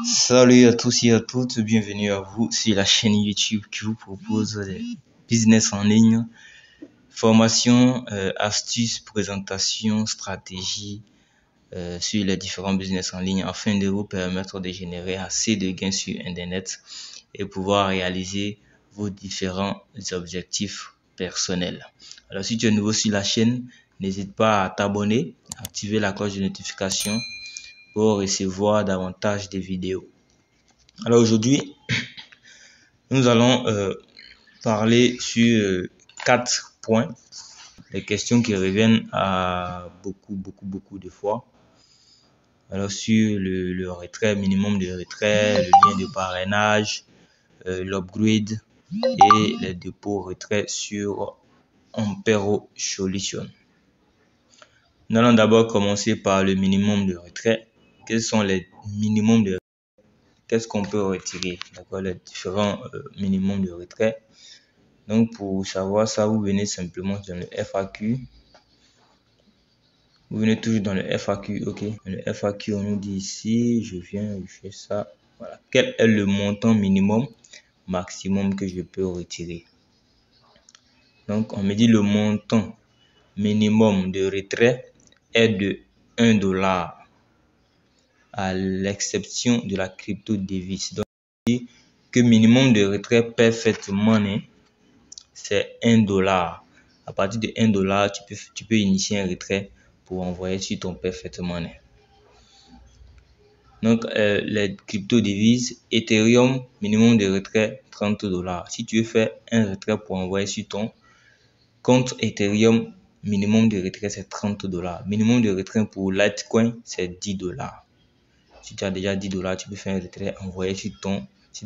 Salut à tous et à toutes, bienvenue à vous sur la chaîne YouTube qui vous propose des business en ligne, formation, astuces, présentations, stratégies sur les différents business en ligne afin de vous permettre de générer assez de gains sur Internet et pouvoir réaliser vos différents objectifs personnels. Alors si tu es nouveau sur la chaîne, n'hésite pas à t'abonner, activer la cloche de notification pour recevoir davantage de vidéos. Alors aujourd'hui, nous allons parler sur 4 points, les questions qui reviennent à beaucoup de fois. Alors sur le retrait, minimum de retrait, le lien de parrainage, l'upgrade et les dépôts retrait sur Ampero Solution. Nous allons d'abord commencer par le minimum de retrait. Quels sont les minimums de retrait? Qu'est-ce qu'on peut retirer? D'accord, les différents minimums de retrait. Donc, pour savoir ça, vous venez simplement dans le FAQ. Vous venez toujours dans le FAQ, ok. Dans le FAQ, on nous dit ici, je fais ça. Voilà. Quel est le montant minimum, maximum que je peux retirer? Donc, on me dit le montant minimum de retrait est de $1 à l'exception de la crypto-devise. Donc, on dit que minimum de retrait perfect money, c'est $1. À partir de $1, tu peux initier un retrait pour envoyer sur ton perfect money. Donc, les crypto-devises, Ethereum, minimum de retrait $30. Si tu veux faire un retrait pour envoyer sur ton compte Ethereum, minimum de retrait c'est $30. Minimum de retrait pour Litecoin, c'est $10. Si tu as déjà $10, tu peux faire un retrait envoyé sur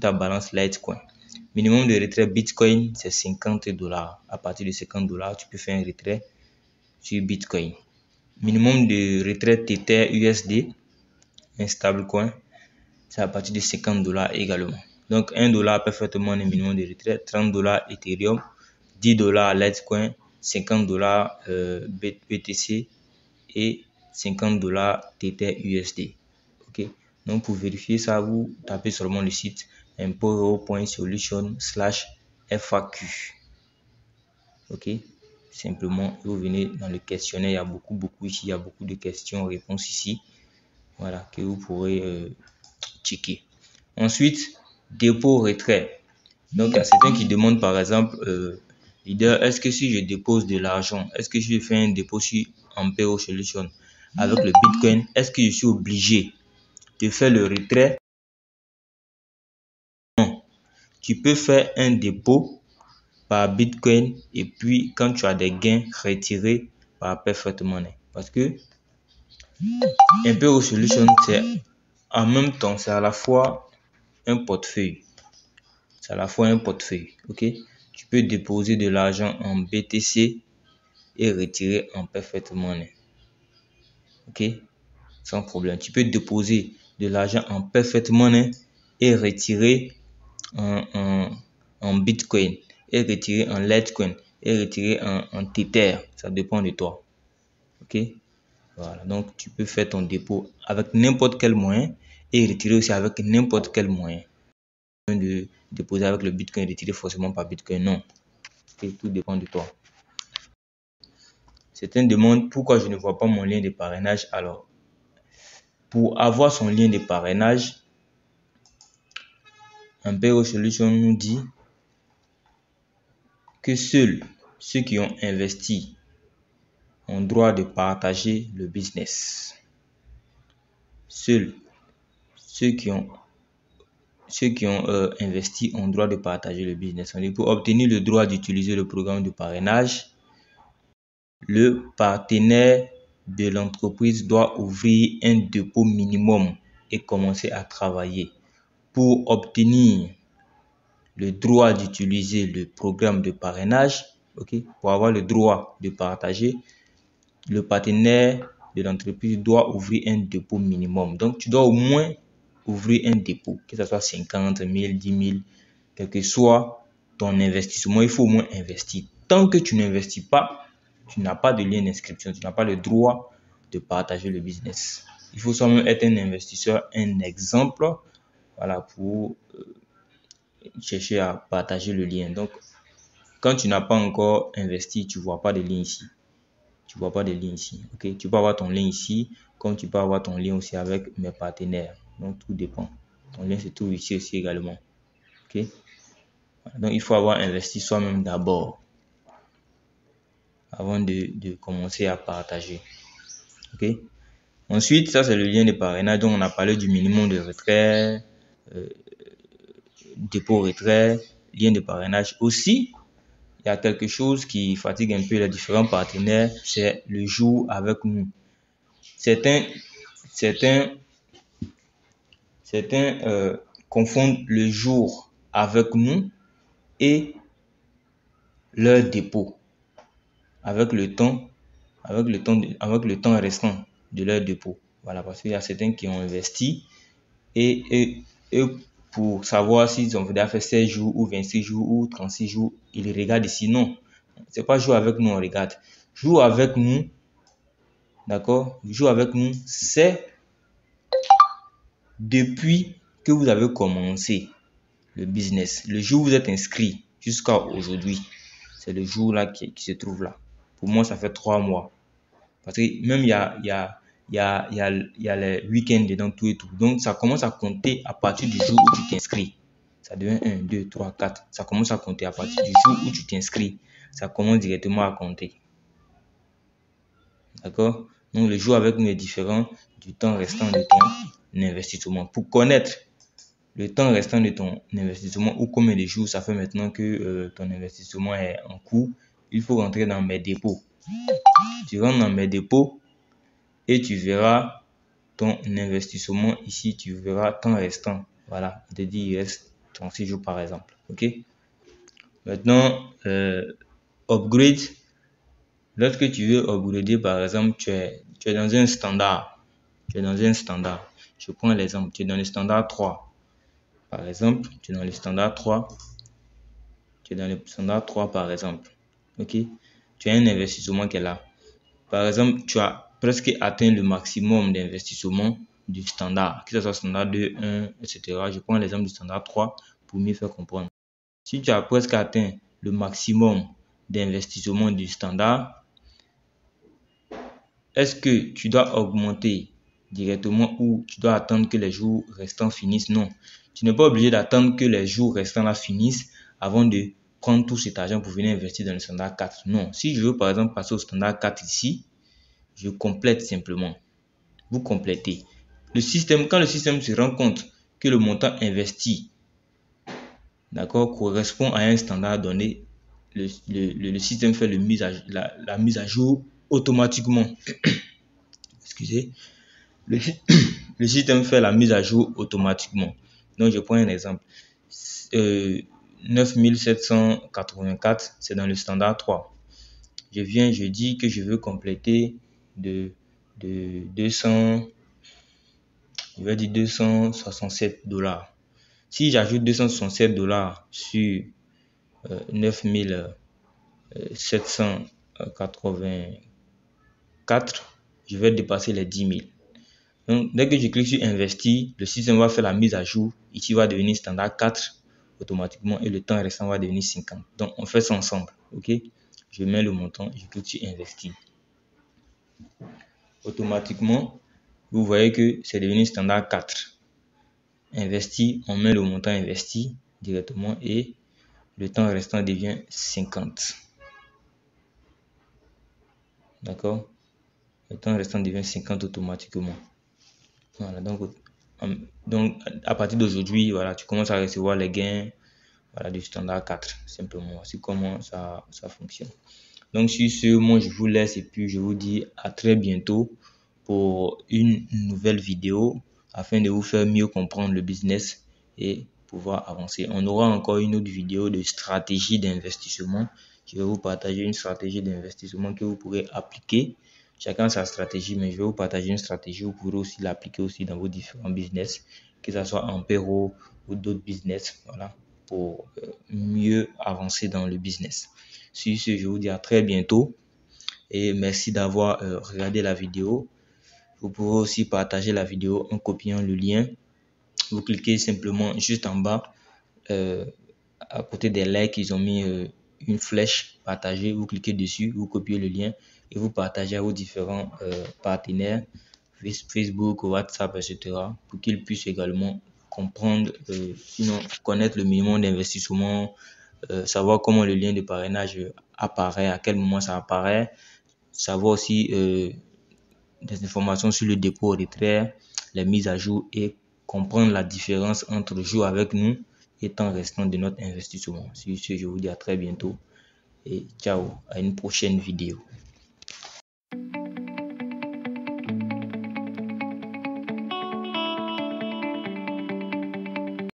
ta balance Litecoin. Minimum de retrait Bitcoin, c'est $50. À partir de $50, tu peux faire un retrait sur Bitcoin. Minimum de retrait Tether USD, un stablecoin, c'est à partir de $50 également. Donc $1 parfaitement le minimum de retrait, $30 Ethereum, $10 Litecoin, $50 BTC et $50 Tether USD. Ok. Donc pour vérifier ça, vous tapez seulement le site emporo.solution/FAQ. Ok. Simplement, vous venez dans le questionnaire, il y a beaucoup ici, il y a beaucoup de questions-réponses ici. Voilà, que vous pourrez checker. Ensuite, dépôt retrait. Donc, il y a certains qui demandent par exemple, leader, est-ce que si je dépose de l'argent, est-ce que si je fais un dépôt sur Ampero Solution avec le Bitcoin, est-ce que je suis obligé de faire le retrait? Non. Tu peux faire un dépôt par Bitcoin et puis quand tu as des gains, retirer par Perfect Money. Parce que Ampero Solution, c'est en même temps, c'est à la fois un portefeuille. C'est à la fois un portefeuille, ok? Tu peux déposer de l'argent en BTC et retirer en Perfect Money, ok? Sans problème. Tu peux déposer de l'argent en Perfect Money et retirer en Bitcoin, et retirer en Litecoin, et retirer en Tether. Ça dépend de toi, ok? Voilà, donc tu peux faire ton dépôt avec n'importe quel moyen et retirer aussi avec n'importe quel moyen. De déposer avec le Bitcoin, retirer forcément par Bitcoin, non. Okay, tout dépend de toi. Certains demandent pourquoi je ne vois pas mon lien de parrainage. Alors, pour avoir son lien de parrainage, Ampero Solution nous dit que seuls ceux qui ont investi ont droit de partager le business. Seuls ceux qui ont investi ont droit de partager le business. Pour obtenir le droit d'utiliser le programme de parrainage, le partenaire de l'entreprise doit ouvrir un dépôt minimum et commencer à travailler. Pour obtenir le droit d'utiliser le programme de parrainage, okay, pour avoir le droit de partager, le partenaire de l'entreprise doit ouvrir un dépôt minimum. Donc, tu dois au moins ouvrir un dépôt, que ce soit 50 000, 10 000, quel que soit ton investissement, il faut au moins investir. Tant que tu n'investis pas, tu n'as pas de lien d'inscription, tu n'as pas le droit de partager le business. Il faut seulement être un investisseur, un exemple voilà, pour chercher à partager le lien. Donc, quand tu n'as pas encore investi, tu vois pas de lien ici. Tu vois pas de lien ici. Ok, tu peux avoir ton lien ici, comme tu peux avoir ton lien aussi avec mes partenaires. Donc, tout dépend. Ton lien se trouve ici aussi également. Ok, donc il faut avoir investi soi-même d'abord avant de commencer à partager. Ok. Ensuite, ça c'est le lien de parrainage. Donc on a parlé du minimum de retrait, dépôt retrait, lien de parrainage. Aussi, il y a quelque chose qui fatigue un peu les différents partenaires, c'est le jour avec nous. Certains, certains, certains confondent le jour avec nous et leur dépôt avec le temps, avec le temps restant de leur dépôt. Voilà, parce qu'il y a certains qui ont investi et pour savoir s'ils ont fait 16 jours ou 26 jours ou 36 jours, ils regardent ici. Non, c'est pas jouer avec nous, on regarde. Jouer avec nous, d'accord? Jouer avec nous, c'est depuis que vous avez commencé le business. Le jour où vous êtes inscrit jusqu'à aujourd'hui, c'est le jour là qui se trouve là. Pour moi, ça fait 3 mois. Parce que même il y a les week-ends dedans, tout et tout. Donc, ça commence à compter à partir du jour où tu t'inscris. Ça devient 1, 2, 3, 4. Ça commence à compter à partir du jour où tu t'inscris. Ça commence directement à compter. D'accord? Donc, le jour avec nous est différent du temps restant de ton investissement. Pour connaître le temps restant de ton investissement ou combien de jours ça fait maintenant que ton investissement est en cours, il faut rentrer dans mes dépôts. Tu rentres dans mes dépôts et tu verras ton investissement ici, tu verras temps restant. Voilà, je te dis il reste 36 jours par exemple. Ok. Maintenant, upgrade. Lorsque tu veux upgrader, par exemple, tu es dans un standard. Tu es dans un standard. Je prends l'exemple. Tu es dans le standard 3. Par exemple, tu es dans le standard 3. Tu es dans le standard 3, par exemple. Ok. Tu as un investissement qui est là. Par exemple, tu as presque atteint le maximum d'investissement du standard, que ce soit standard 2, 1, etc. Je prends l'exemple du standard 3 pour mieux faire comprendre. Si tu as presque atteint le maximum d'investissement du standard, est-ce que tu dois augmenter directement ou tu dois attendre que les jours restants finissent? Non. Tu n'es pas obligé d'attendre que les jours restants là finissent avant de prendre tout cet argent pour venir investir dans le standard 4. Non. Si je veux par exemple passer au standard 4 ici, je complète simplement. Vous complétez. Le système, quand le système se rend compte que le montant investi, d'accord, correspond à un standard donné, le système fait la mise à jour automatiquement. Excusez. Le système fait la mise à jour automatiquement. Donc, je prends un exemple. 9784, c'est dans le standard 3. Je dis que je veux compléter de 200, je vais dire 267 $. Si j'ajoute 267 $ sur 9784, je vais dépasser les 10 000. Donc, dès que je clique sur investir, le système va faire la mise à jour. Ici, va devenir standard 4 automatiquement et le temps restant va devenir 50. Donc, on fait ça ensemble. Ok? Je mets le montant, je clique sur investir. Automatiquement, vous voyez que c'est devenu standard 4. Investi, on met le montant investi directement et le temps restant devient 50. D'accord? Le temps restant devient 50 automatiquement. Voilà, donc à partir d'aujourd'hui, voilà, tu commences à recevoir les gains, voilà, du standard 4, simplement. C'est comment ça fonctionne. Donc sur ce, moi je vous laisse et puis je vous dis à très bientôt pour une nouvelle vidéo afin de vous faire mieux comprendre le business et pouvoir avancer. On aura encore une autre vidéo de stratégie d'investissement. Je vais vous partager une stratégie d'investissement que vous pourrez appliquer. Chacun sa stratégie, mais je vais vous partager une stratégie. Vous pourrez aussi l'appliquer aussi dans vos différents business, que ce soit en payroll ou d'autres business, voilà, pour mieux avancer dans le business. Sur ce, je vous dis à très bientôt et merci d'avoir regardé la vidéo. Vous pouvez aussi partager la vidéo en copiant le lien Vous cliquez simplement juste en bas, à côté des likes, ils ont mis une flèche partagée. Vous cliquez dessus, vous copiez le lien et vous partagez à vos différents partenaires, Facebook, WhatsApp, etc. pour qu'ils puissent également comprendre, sinon connaître le minimum d'investissement, savoir comment le lien de parrainage apparaît, à quel moment ça apparaît, savoir aussi des informations sur le dépôt retrait, les mises à jour et comprendre la différence entre jouer avec nous et temps restant de notre investissement. Sur ce, je vous dis à très bientôt et ciao, à une prochaine vidéo.